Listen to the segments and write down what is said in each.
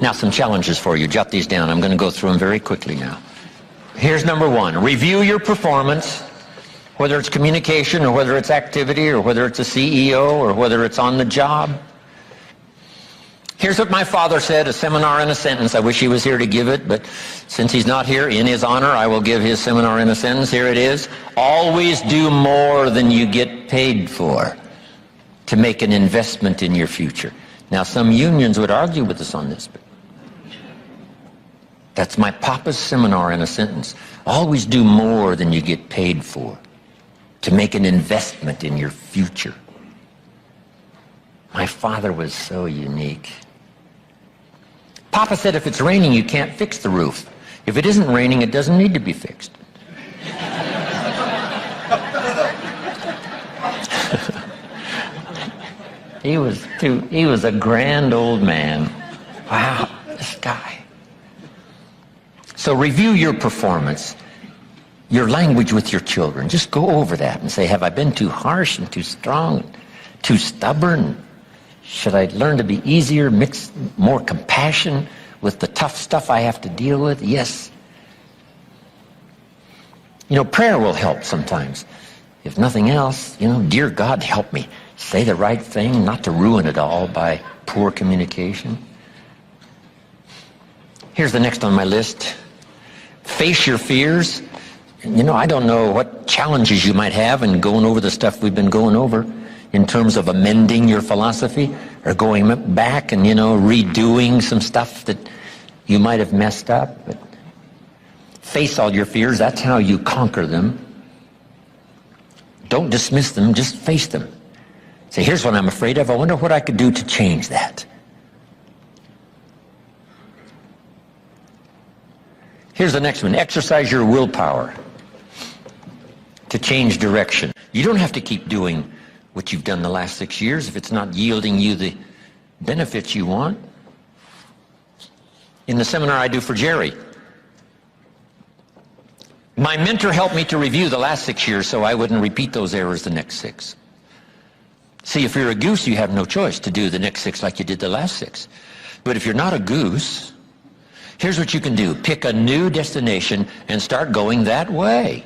Now, some challenges for you. Jot these down. I'm going to go through them very quickly now. Here's number one. Review your performance, whether it's communication or whether it's activity or whether it's a CEO or whether it's on the job. Here's what my father said, a seminar in a sentence. I wish he was here to give it, but since he's not here, in his honor, I will give his seminar in a sentence. Here it is. Always do more than you get paid for to make an investment in your future. Now, some unions would argue with us on this, but that's my papa's seminar in a sentence. Always do more than you get paid for to make an investment in your future. My father was so unique. Papa said if it's raining, you can't fix the roof. If it isn't raining, it doesn't need to be fixed. He was a grand old man. Wow, this guy. So review your performance, your language with your children. Just go over that and say, have I been too harsh and too strong, too stubborn? Should I learn to be easier, mix more compassion with the tough stuff I have to deal with? Yes. You know, prayer will help sometimes. If nothing else, dear God, help me say the right thing, not to ruin it all by poor communication. Here's the next on my list. Face your fears. I don't know what challenges you might have in going over the stuff we've been going over in terms of amending your philosophy or going back and, redoing some stuff that you might have messed up. But face all your fears. That's how you conquer them. Don't dismiss them. Just face them. Say, here's what I'm afraid of. I wonder what I could do to change that. Here's the next one. Exercise your willpower to change direction. You don't have to keep doing what you've done the last 6 years if it's not yielding you the benefits you want. In the seminar I do for Jerry, my mentor helped me to review the last 6 years so I wouldn't repeat those errors the next 6. See, if you're a goose, you have no choice to do the next 6 like you did the last 6. But if you're not a goose, here's what you can do. Pick a new destination and start going that way.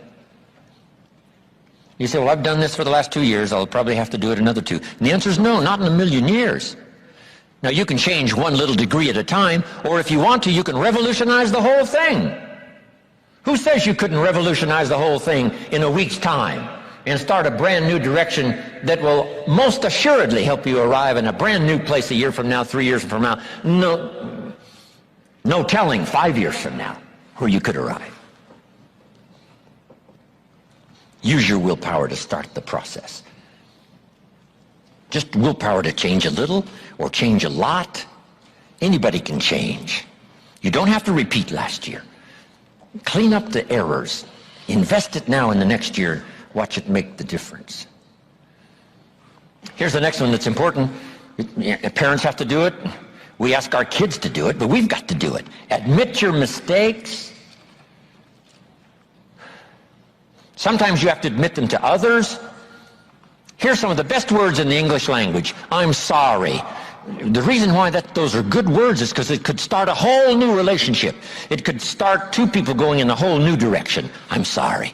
You say, well, I've done this for the last 2 years. I'll probably have to do it another 2. And the answer is no, not in a million years. Now, you can change one little degree at a time, or if you want to, you can revolutionize the whole thing. Who says you couldn't revolutionize the whole thing in a week's time and start a brand new direction that will most assuredly help you arrive in a brand new place a year from now, 3 years from now? No telling 5 years from now where you could arrive. Use your willpower to start the process. Just willpower to change a little or change a lot. Anybody can change. You don't have to repeat last year. Clean up the errors. Invest it now in the next year. Watch it make the difference. Here's the next one that's important. Parents have to do it. We ask our kids to do it, but we've got to do it. Admit your mistakes. Sometimes you have to admit them to others. Here's some of the best words in the English language. I'm sorry. The reason why those are good words is because it could start a whole new relationship. It could start 2 people going in a whole new direction. I'm sorry.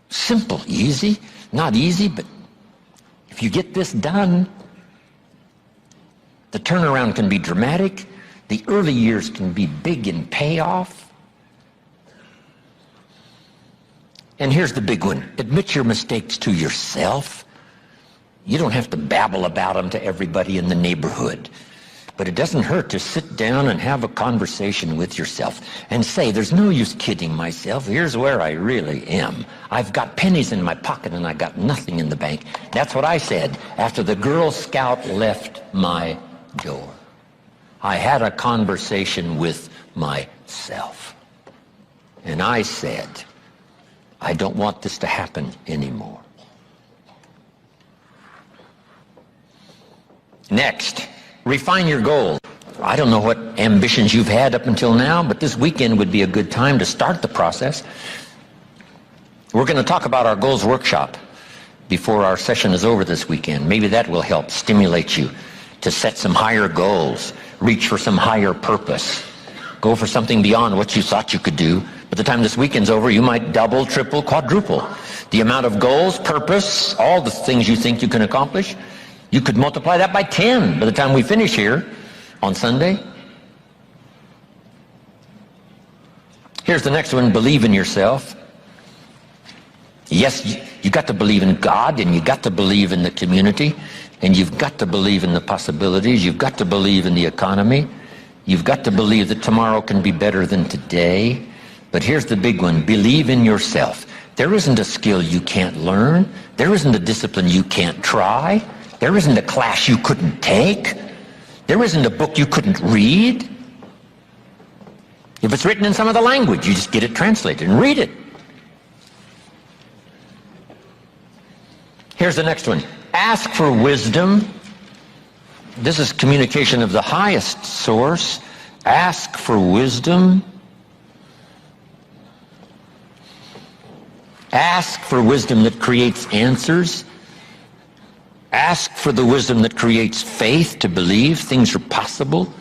Simple, easy. Not easy, but if you get this done, the turnaround can be dramatic. The early years can be big in payoff. And here's the big one. Admit your mistakes to yourself. You don't have to babble about them to everybody in the neighborhood. But it doesn't hurt to sit down and have a conversation with yourself and say, there's no use kidding myself. Here's where I really am. I've got pennies in my pocket and I got nothing in the bank. That's what I said after the Girl Scout left my door. I had a conversation with myself. And I said, I don't want this to happen anymore. Next, refine your goals. I don't know what ambitions you've had up until now, but this weekend would be a good time to start the process. We're going to talk about our goals workshop before our session is over this weekend. Maybe that will help stimulate you to set some higher goals, reach for some higher purpose, go for something beyond what you thought you could do. By the time this weekend's over, you might double, triple, quadruple the amount of goals, purpose, all the things you think you can accomplish. You could multiply that by 10 by the time we finish here on Sunday. Here's the next one, believe in yourself. Yes, you got to believe in God, and you got to believe in the community, and you've got to believe in the possibilities. You've got to believe in the economy. You've got to believe that tomorrow can be better than today. But here's the big one, believe in yourself. There isn't a skill you can't learn. There isn't a discipline you can't try. There isn't a class you couldn't take. There isn't a book you couldn't read. If it's written in some other language, you just get it translated and read it. Here's the next one. Ask for wisdom. This is communication of the highest source. Ask for wisdom. Ask for wisdom that creates answers. Ask for the wisdom that creates faith to believe things are possible.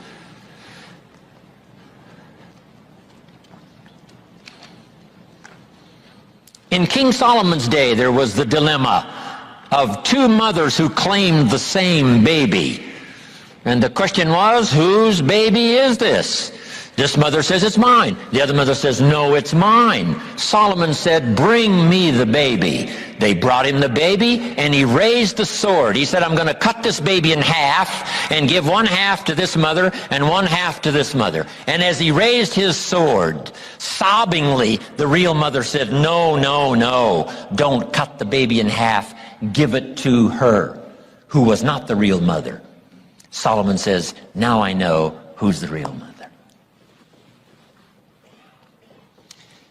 In King Solomon's day, there was the dilemma of two mothers who claimed the same baby. And the question was, whose baby is this? This mother says, it's mine. The other mother says, no, it's mine. Solomon said, bring me the baby. They brought him the baby, and he raised the sword. He said, I'm going to cut this baby in half and give one half to this mother and one half to this mother. And as he raised his sword, sobbingly, the real mother said, no, no, no, don't cut the baby in half. Give it to her, who was not the real mother. Solomon says, now I know who's the real mother.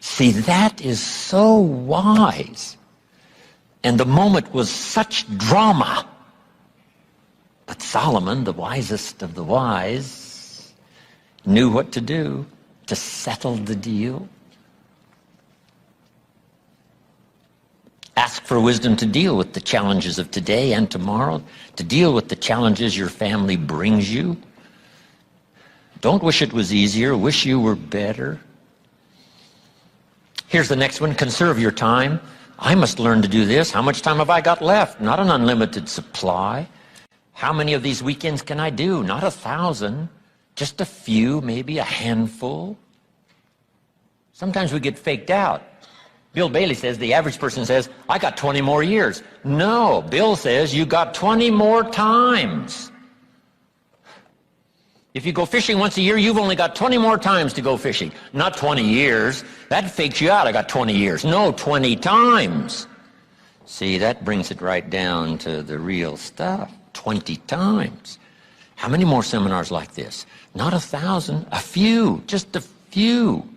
See, that is so wise. And the moment was such drama. But Solomon, the wisest of the wise, knew what to do to settle the deal. Ask for wisdom to deal with the challenges of today and tomorrow, to deal with the challenges your family brings you. Don't wish it was easier, wish you were better. Here's the next one, conserve your time. I must learn to do this. How much time have I got left? Not an unlimited supply. How many of these weekends can I do? Not 1,000, just a few, maybe a handful. Sometimes we get faked out. Bill Bailey says, the average person says, I got 20 more years. No, Bill says, you got 20 more times. If you go fishing once a year, you've only got 20 more times to go fishing. Not 20 years. That fakes you out. I got 20 years. No, 20 times. See, that brings it right down to the real stuff. 20 times. How many more seminars like this? Not 1,000, a few, just a few.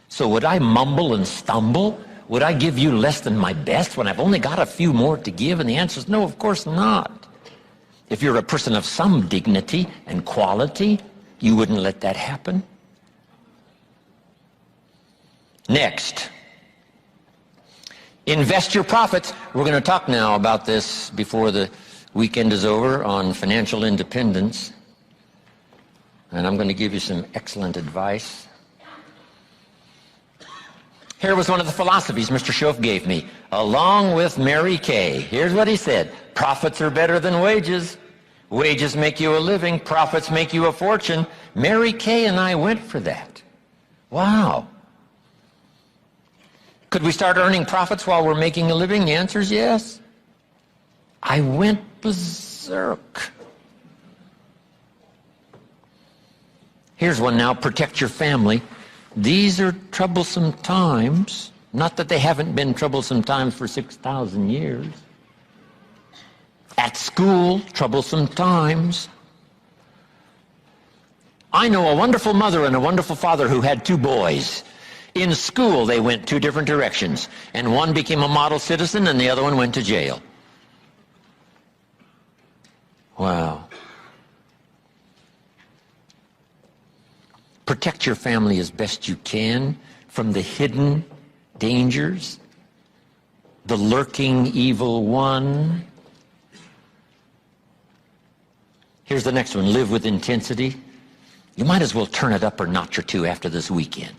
So would I mumble and stumble? Would I give you less than my best when I've only got a few more to give? And the answer is no, of course not. If you're a person of some dignity and quality, you wouldn't let that happen. Next, invest your profits. We're going to talk now about this before the weekend is over on financial independence. And I'm going to give you some excellent advice. Here was one of the philosophies Mr. Schoaf gave me, along with Mary Kay. Here's what he said. Profits are better than wages. Wages make you a living. Profits make you a fortune. Mary Kay and I went for that. Wow. Could we start earning profits while we're making a living? The answer is yes. I went berserk. Here's one now. Protect your family. These are troublesome times. Not that they haven't been troublesome times for 6,000 years. At school, troublesome times. I know a wonderful mother and a wonderful father who had two boys. In school, they went two different directions, and one became a model citizen and the other one went to jail. Wow. Protect your family as best you can from the hidden dangers, the lurking evil one. Here's the next one, live with intensity. You might as well turn it up a notch or two after this weekend.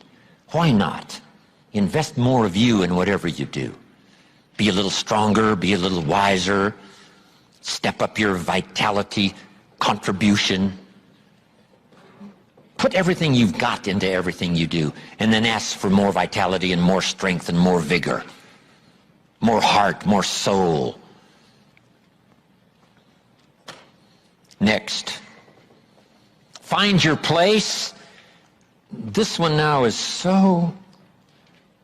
Why not? Invest more of you in whatever you do. Be a little stronger, be a little wiser. Step up your vitality, contribution. Put everything you've got into everything you do, and then ask for more vitality and more strength and more vigor, more heart, more soul. Next, find your place. This one now is so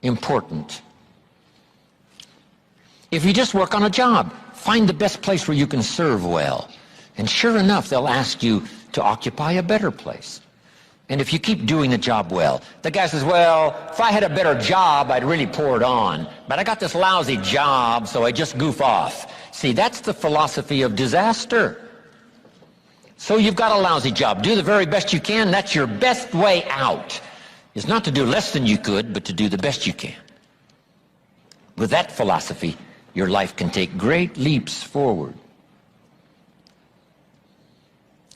important. If you just work on a job, find the best place where you can serve well. And sure enough, they'll ask you to occupy a better place. And if you keep doing the job well, the guy says, well, if I had a better job, I'd really pour it on. But I got this lousy job, so I just goof off. See, that's the philosophy of disaster. So you've got a lousy job. Do the very best you can. That's your best way out. Is not to do less than you could, but to do the best you can. With that philosophy, your life can take great leaps forward.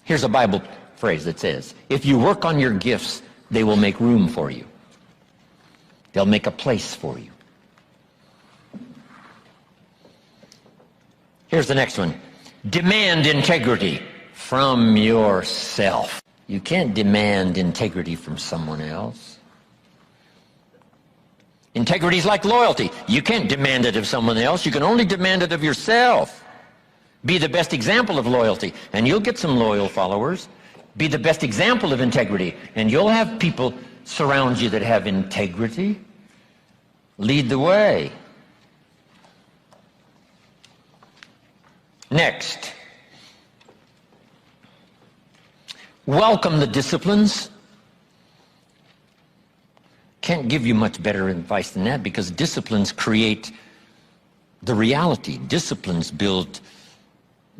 Here's a Bible phrase that says, if you work on your gifts, they will make room for you. They'll make a place for you. Here's the next one. Demand integrity from yourself. You can't demand integrity from someone else. Integrity is like loyalty. You can't demand it of someone else. You can only demand it of yourself. Be the best example of loyalty, and you'll get some loyal followers. Be the best example of integrity, and you'll have people surround you that have integrity. Lead the way. Next, welcome the disciplines. Can't give you much better advice than that, because disciplines create the reality. Disciplines build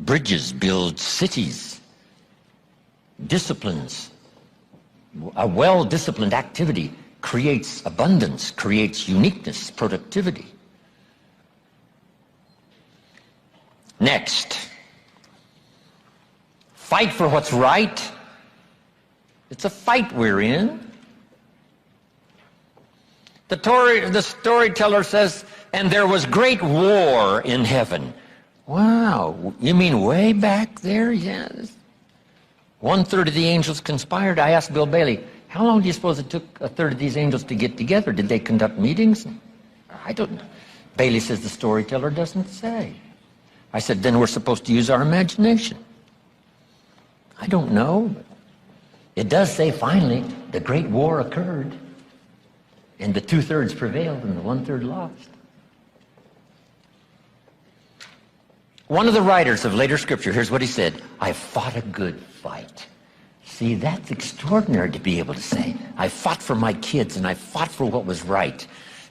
bridges, build cities. Disciplines, a well-disciplined activity creates abundance, creates uniqueness, productivity. Next, fight for what's right. It's a fight we're in. The storyteller says, and there was great war in heaven. Wow, you mean way back there? Yes. 1/3 of the angels conspired. I asked Bill Bailey, how long do you suppose it took 1/3 of these angels to get together? Did they conduct meetings? I don't know. Bailey says the storyteller doesn't say. I said, then we're supposed to use our imagination. I don't know. It does say finally the great war occurred, and the 2/3 prevailed and the 1/3 lost. One of the writers of later scripture, here's what he said, I fought a good fight. See, that's extraordinary to be able to say. I fought for my kids, and I fought for what was right,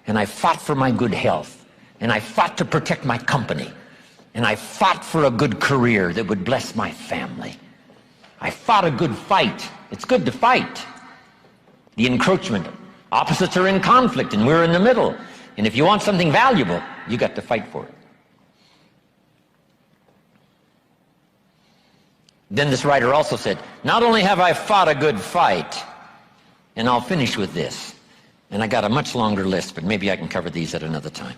and I fought for my good health, and I fought to protect my company, and I fought for a good career that would bless my family. I fought a good fight. It's good to fight. The encroachment, opposites are in conflict, and we're in the middle. And if you want something valuable, you got to fight for it. Then this writer also said, not only have I fought a good fight, and I'll finish with this, and I got a much longer list, but maybe I can cover these at another time.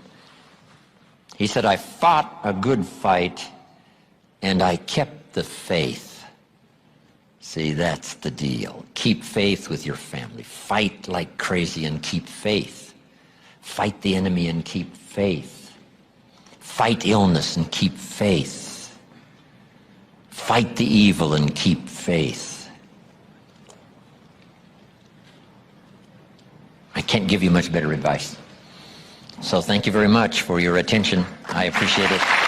He said, I fought a good fight, and I kept the faith. See, that's the deal. Keep faith with your family. Fight like crazy and keep faith. Fight the enemy and keep faith. Fight illness and keep faith. Fight the evil and keep faith. I can't give you much better advice. So thank you very much for your attention. I appreciate it.